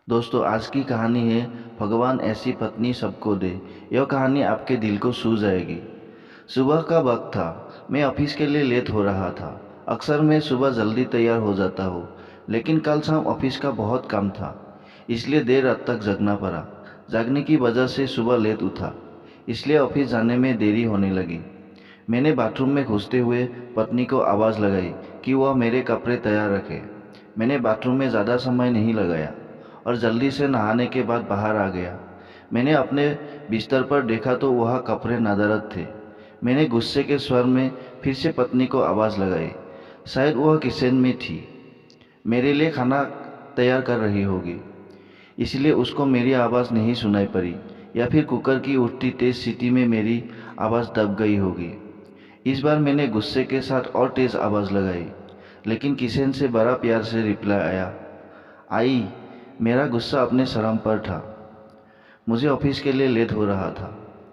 दोस्तों, आज की कहानी है भगवान ऐसी पत्नी सबको दे। यह कहानी आपके दिल को छू जाएगी। सुबह का वक्त था। मैं ऑफिस के लिए लेट हो रहा था। अक्सर मैं सुबह जल्दी तैयार हो जाता हूँ, लेकिन कल शाम ऑफिस का बहुत काम था, इसलिए देर रात तक जगना पड़ा। जागने की वजह से सुबह लेट उठा, इसलिए ऑफिस जाने में देरी होने लगी। मैंने बाथरूम में घुसते हुए पत्नी को आवाज़ लगाई कि वह मेरे कपड़े तैयार रखे। मैंने बाथरूम में ज़्यादा समय नहीं लगाया और जल्दी से नहाने के बाद बाहर आ गया। मैंने अपने बिस्तर पर देखा तो वह कपड़े नदारद थे। मैंने गुस्से के स्वर में फिर से पत्नी को आवाज़ लगाई। शायद वह किचन में थी, मेरे लिए खाना तैयार कर रही होगी, इसलिए उसको मेरी आवाज़ नहीं सुनाई पड़ी, या फिर कुकर की उठती तेज़ सीटी में मेरी आवाज़ दब गई होगी। इस बार मैंने गुस्से के साथ और तेज़ आवाज़ लगाई, लेकिन किचन से बड़ा प्यार से रिप्लाई आया। आई। मेरा गुस्सा अपने शर्म पर था। मुझे ऑफिस के लिए लेट हो रहा था।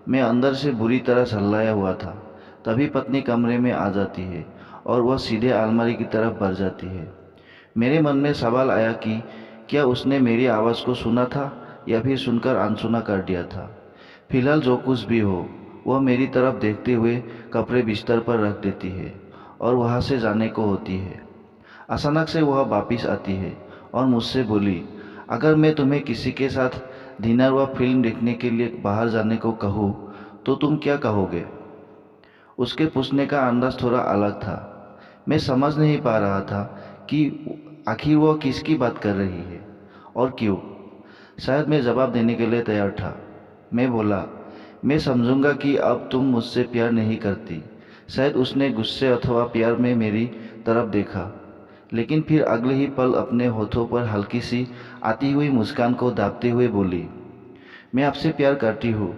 मैं अंदर से बुरी तरह झल्लाया हुआ था। तभी पत्नी कमरे में आ जाती है और वह सीधे अलमारी की तरफ बढ़ जाती है। मेरे मन में सवाल आया कि क्या उसने मेरी आवाज़ को सुना था या फिर सुनकर अनसुना कर दिया था। फिलहाल जो कुछ भी हो, वह मेरी तरफ देखते हुए कपड़े बिस्तर पर रख देती है और वहाँ से जाने को होती है। अचानक से वह वापिस आती है और मुझसे बोली, अगर मैं तुम्हें किसी के साथ डिनर व फिल्म देखने के लिए बाहर जाने को कहूँ तो तुम क्या कहोगे? उसके पूछने का अंदाज थोड़ा अलग था। मैं समझ नहीं पा रहा था कि आखिर वह किसकी बात कर रही है और क्यों। शायद मैं जवाब देने के लिए तैयार था। मैं बोला, मैं समझूंगा कि अब तुम मुझसे प्यार नहीं करती। शायद उसने गुस्से अथवा प्यार में मेरी तरफ देखा, लेकिन फिर अगले ही पल अपने होठों पर हल्की सी आती हुई मुस्कान को दाबते हुए बोली, मैं आपसे प्यार करती हूँ,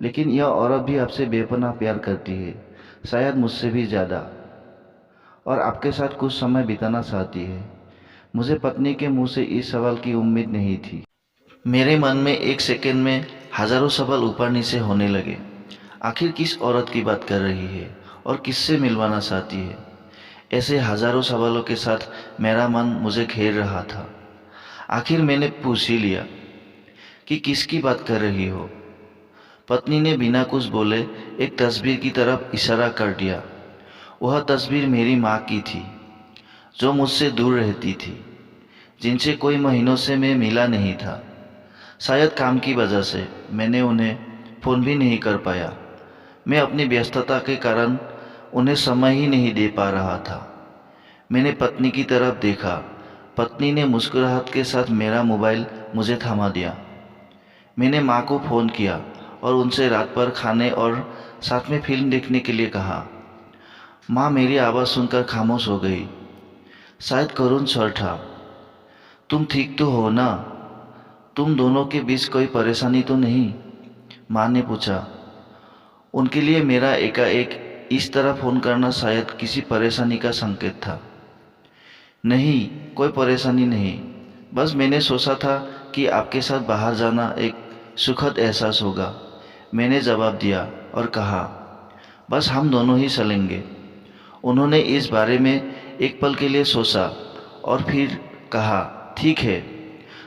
लेकिन यह औरत भी आपसे बेपनाह प्यार करती है, शायद मुझसे भी ज़्यादा, और आपके साथ कुछ समय बिताना चाहती है। मुझे पत्नी के मुंह से इस सवाल की उम्मीद नहीं थी। मेरे मन में एक सेकंड में हजारों सवाल ऊपर नीचे होने लगे। आखिर किस औरत की बात कर रही है और किससे मिलवाना चाहती है? ऐसे हजारों सवालों के साथ मेरा मन मुझे घेर रहा था। आखिर मैंने पूछ ही लिया कि किसकी बात कर रही हो। पत्नी ने बिना कुछ बोले एक तस्वीर की तरफ इशारा कर दिया। वह तस्वीर मेरी माँ की थी, जो मुझसे दूर रहती थी, जिनसे कोई महीनों से मैं मिला नहीं था। शायद काम की वजह से मैंने उन्हें फ़ोन भी नहीं कर पाया। मैं अपनी व्यस्तता के कारण उन्हें समय ही नहीं दे पा रहा था। मैंने पत्नी की तरफ देखा। पत्नी ने मुस्कुराहट के साथ मेरा मोबाइल मुझे थमा दिया। मैंने माँ को फ़ोन किया और उनसे रात पर खाने और साथ में फिल्म देखने के लिए कहा। माँ मेरी आवाज़ सुनकर खामोश हो गई। शायद करुण स्वर था। तुम ठीक तो हो ना? तुम दोनों के बीच कोई परेशानी तो नहीं? माँ ने पूछा। उनके लिए मेरा एकाएक इस तरह फ़ोन करना शायद किसी परेशानी का संकेत था। नहीं, कोई परेशानी नहीं। बस मैंने सोचा था कि आपके साथ बाहर जाना एक सुखद एहसास होगा। मैंने जवाब दिया और कहा, बस हम दोनों ही चलेंगे। उन्होंने इस बारे में एक पल के लिए सोचा और फिर कहा, ठीक है।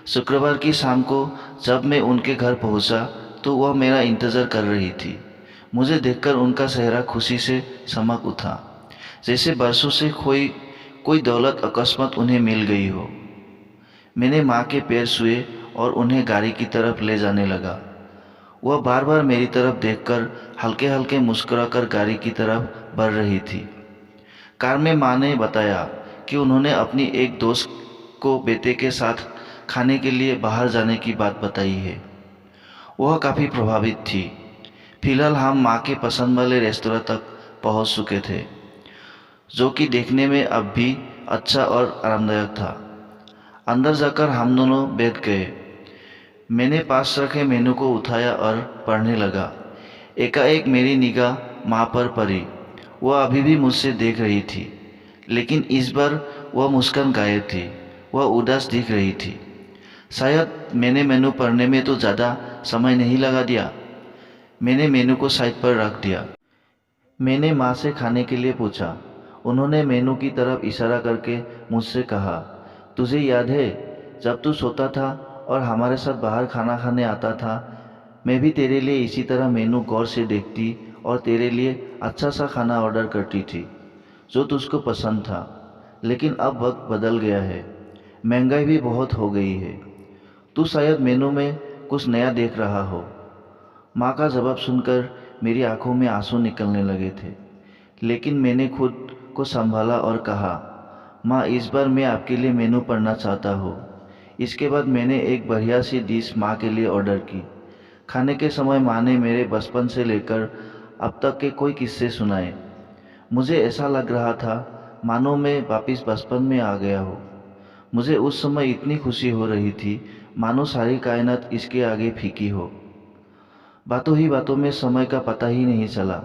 शुक्रवार की शाम को जब मैं उनके घर पहुंचा तो वह मेरा इंतज़ार कर रही थी। मुझे देखकर उनका चेहरा खुशी से चमक उठा, जैसे बरसों से कोई दौलत अकस्मात उन्हें मिल गई हो। मैंने माँ के पैर छुए और उन्हें गाड़ी की तरफ ले जाने लगा। वह बार बार मेरी तरफ देखकर हल्के हल्के मुस्कुराकर गाड़ी की तरफ बढ़ रही थी। कार में माँ ने बताया कि उन्होंने अपनी एक दोस्त को बेटे के साथ खाने के लिए बाहर जाने की बात बताई है। वह काफ़ी प्रभावित थी। फिलहाल हम माँ के पसंद वाले रेस्तोरां तक पहुँच चुके थे, जो कि देखने में अब भी अच्छा और आरामदायक था। अंदर जाकर हम दोनों बैठ गए। मैंने पास रखे मेनू को उठाया और पढ़ने लगा। एकाएक मेरी निगाह माँ पर पड़ी। वह अभी भी मुझसे देख रही थी, लेकिन इस बार वह मुस्कान गायब थी। वह उदास दिख रही थी। शायद मैंने मेनू पढ़ने में तो ज़्यादा समय नहीं लगा दिया। मैंने मेनू को साइड पर रख दिया। मैंने माँ से खाने के लिए पूछा। उन्होंने मेनू की तरफ इशारा करके मुझसे कहा, तुझे याद है जब तू सोता था और हमारे साथ बाहर खाना खाने आता था, मैं भी तेरे लिए इसी तरह मेनू गौर से देखती और तेरे लिए अच्छा सा खाना ऑर्डर करती थी जो तुझको पसंद था। लेकिन अब वक्त बदल गया है, महंगाई भी बहुत हो गई है। तू शायद मेनू में कुछ नया देख रहा हो। माँ का जवाब सुनकर मेरी आंखों में आंसू निकलने लगे थे, लेकिन मैंने खुद को संभाला और कहा, माँ इस बार मैं आपके लिए मेनू पढ़ना चाहता हूँ। इसके बाद मैंने एक बढ़िया सी डिश माँ के लिए ऑर्डर की। खाने के समय माँ ने मेरे बचपन से लेकर अब तक के कोई किस्से सुनाए। मुझे ऐसा लग रहा था मानो मैं वापिस बचपन में आ गया हूँ। मुझे उस समय इतनी खुशी हो रही थी मानो सारी कायनात इसके आगे फीकी हो। बातों ही बातों में समय का पता ही नहीं चला।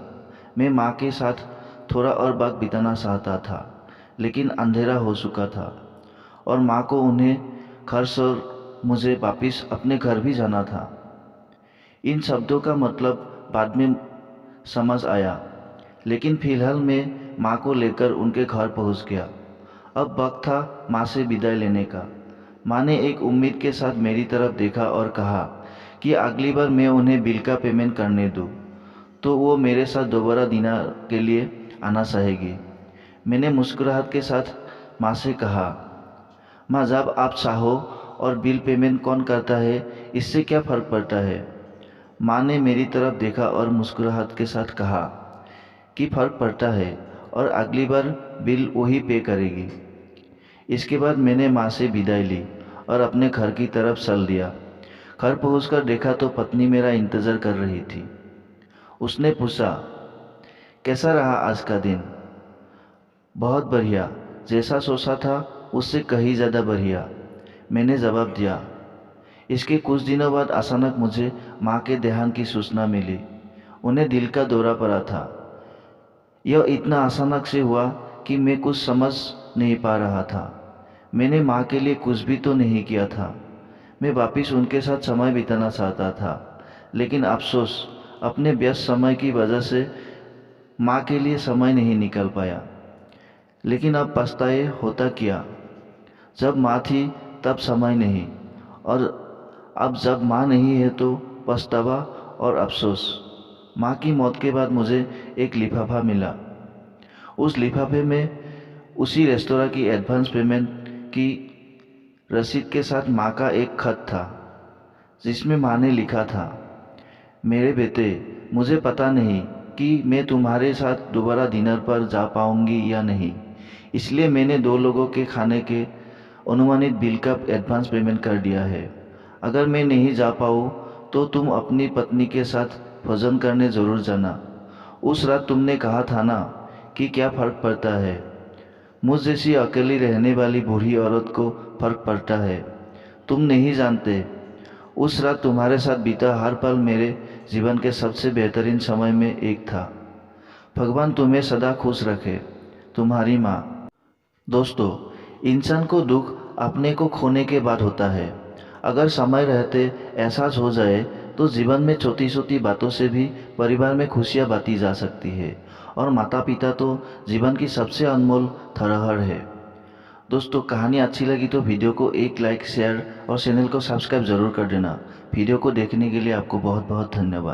मैं माँ के साथ थोड़ा और वक्त बिताना चाहता था, लेकिन अंधेरा हो चुका था और माँ को उन्हें खर्च और मुझे वापिस अपने घर भी जाना था। इन शब्दों का मतलब बाद में समझ आया, लेकिन फिलहाल मैं माँ को लेकर उनके घर पहुँच गया। अब वक्त था माँ से विदाई लेने का। माँ ने एक उम्मीद के साथ मेरी तरफ देखा और कहा कि अगली बार मैं उन्हें बिल का पेमेंट करने दूँ तो वो मेरे साथ दोबारा डिनर के लिए आना चाहेगी। मैंने मुस्कुराहट के साथ माँ से कहा, माँ जब आप चाहो और बिल पेमेंट कौन करता है इससे क्या फ़र्क पड़ता है। माँ ने मेरी तरफ देखा और मुस्कुराहट के साथ कहा कि फ़र्क पड़ता है और अगली बार बिल वही पे करेगी। इसके बाद मैंने माँ से विदाई ली और अपने घर की तरफ चल दिया। घर पहुंचकर देखा तो पत्नी मेरा इंतज़ार कर रही थी। उसने पूछा, कैसा रहा आज का दिन। बहुत बढ़िया, जैसा सोचा था उससे कहीं ज़्यादा बढ़िया, मैंने जवाब दिया। इसके कुछ दिनों बाद अचानक मुझे माँ के देहांत की सूचना मिली। उन्हें दिल का दौरा पड़ा था। यह इतना अचानक से हुआ कि मैं कुछ समझ नहीं पा रहा था। मैंने माँ के लिए कुछ भी तो नहीं किया था। मैं वापिस उनके साथ समय बिताना चाहता था, लेकिन अफसोस अपने व्यस्त समय की वजह से माँ के लिए समय नहीं निकल पाया। लेकिन अब पछताए होता क्या, जब माँ थी तब समय नहीं, और अब जब माँ नहीं है तो पछतावा और अफसोस। माँ की मौत के बाद मुझे एक लिफाफा मिला। उस लिफाफे में उसी रेस्तोरां की एडवांस पेमेंट की रसीद के साथ माँ का एक खत था, जिसमें माँ ने लिखा था, मेरे बेटे, मुझे पता नहीं कि मैं तुम्हारे साथ दोबारा डिनर पर जा पाऊंगी या नहीं, इसलिए मैंने 2 लोगों के खाने के अनुमानित बिल का एडवांस पेमेंट कर दिया है। अगर मैं नहीं जा पाऊँ तो तुम अपनी पत्नी के साथ भोजन करने ज़रूर जाना। उस रात तुमने कहा था ना कि क्या फ़र्क पड़ता है। मुझ जैसी अकेली रहने वाली बूढ़ी औरत को फ़र्क पड़ता है। तुम नहीं जानते, उस रात तुम्हारे साथ बीता हर पल मेरे जीवन के सबसे बेहतरीन समय में एक था। भगवान तुम्हें सदा खुश रखे, तुम्हारी माँ। दोस्तों, इंसान को दुख अपने को खोने के बाद होता है। अगर समय रहते एहसास हो जाए तो जीवन में छोटी छोटी बातों से भी परिवार में खुशियाँ बांटी जा सकती है, और माता पिता तो जीवन की सबसे अनमोल धरोहर है। दोस्तों, कहानी अच्छी लगी तो वीडियो को एक लाइक, शेयर और चैनल को सब्सक्राइब ज़रूर कर देना। वीडियो को देखने के लिए आपको बहुत बहुत धन्यवाद।